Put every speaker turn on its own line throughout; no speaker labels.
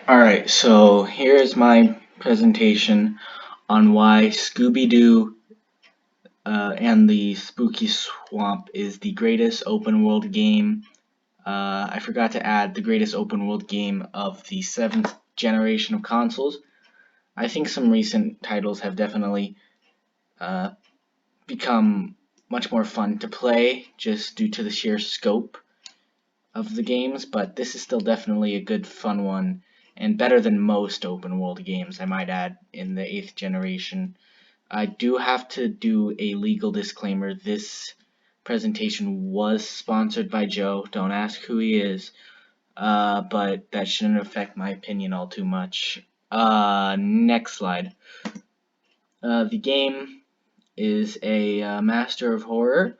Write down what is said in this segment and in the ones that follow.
Alright, so here's my presentation on why Scooby-Doo and the Spooky Swamp is the greatest open world game. I forgot to add the greatest open world game of the 7th generation of consoles. I think some recent titles have definitely uh, become much more fun to play just due to the sheer scope of the games, but this is still definitely a good fun one and better than most open world games, I might add, in the 8th generation. I do have to do a legal disclaimer. This presentation was sponsored by Joe. Don't ask who he is, but that shouldn't affect my opinion all too much. Next slide. The game is a master of horror.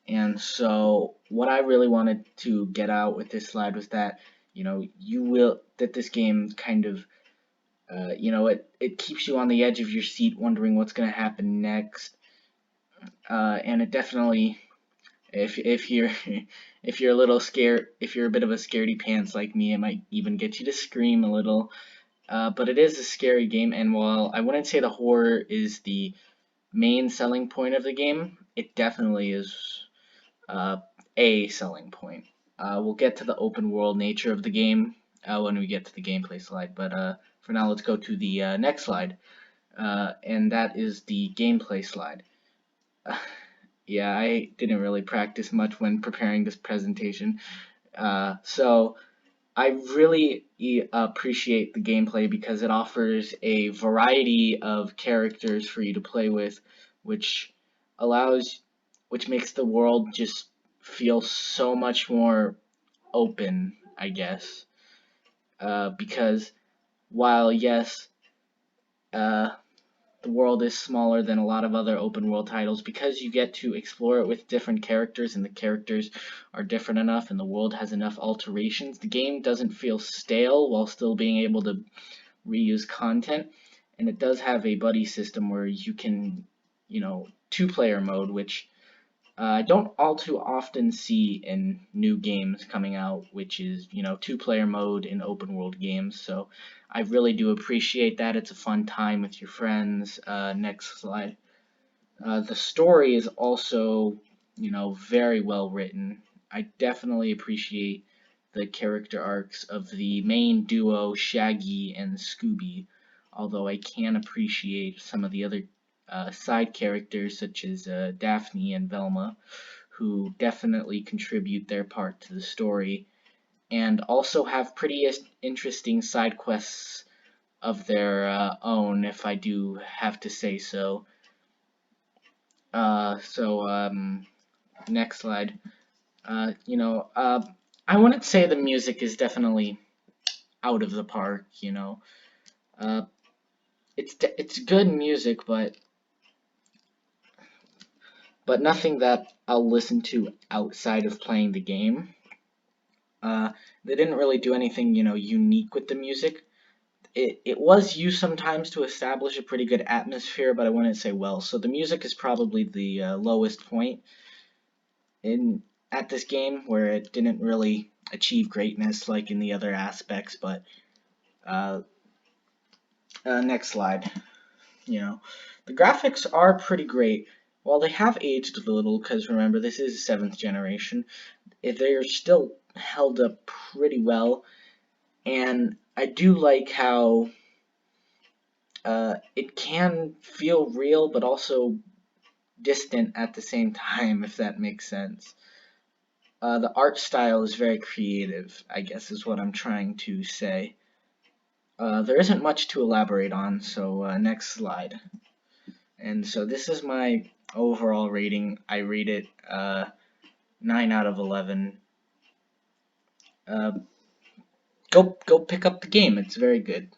And so what I really wanted to get out with this slide was that, that this game kind of, it keeps you on the edge of your seat wondering what's going to happen next. And it definitely, if you're, if you're a little scared, if you're a bit of a scaredy pants like me, it might even get you to scream a little. But it is a scary game, and while I wouldn't say the horror is the main selling point of the game, it definitely is uh, a selling point. We'll get to the open world nature of the game when we get to the gameplay slide, but for now let's go to the next slide, and that is the gameplay slide. Yeah, I didn't really practice much when preparing this presentation, so I really appreciate the gameplay because it offers a variety of characters for you to play with, which allows, which makes the world just feel so much more open, I guess. Because while yes, uh, the world is smaller than a lot of other open world titles, because you get to explore it with different characters and the characters are different enough and the world has enough alterations, the game doesn't feel stale while still being able to reuse content. And it does have a buddy system where you can, two-player mode, which I don't all too often see in new games coming out, which is, two-player mode in open world games. So I really do appreciate that. It's a fun time with your friends. Next slide. The story is also, very well written. I definitely appreciate the character arcs of the main duo, Shaggy and Scooby, although I can appreciate some of the other side characters such as Daphne and Velma, who definitely contribute their part to the story and also have pretty interesting side quests of their own, if I do have to say so. Next slide. I wouldn't say the music is definitely out of the park. Uh, it's good music, but nothing that I'll listen to outside of playing the game. They didn't really do anything, unique with the music. It was used sometimes to establish a pretty good atmosphere, but I wouldn't say well. So the music is probably the lowest point in at this game, where it didn't really achieve greatness like in the other aspects. But uh, next slide. The graphics are pretty great. While they have aged a little, because remember this is 7th generation, they're still held up pretty well. And I do like how it can feel real, but also distant at the same time, if that makes sense. The art style is very creative, I guess is what I'm trying to say. There isn't much to elaborate on, so next slide. And so this is my overall rating. I rate it 9 out of 11. Go pick up the game. It's very good.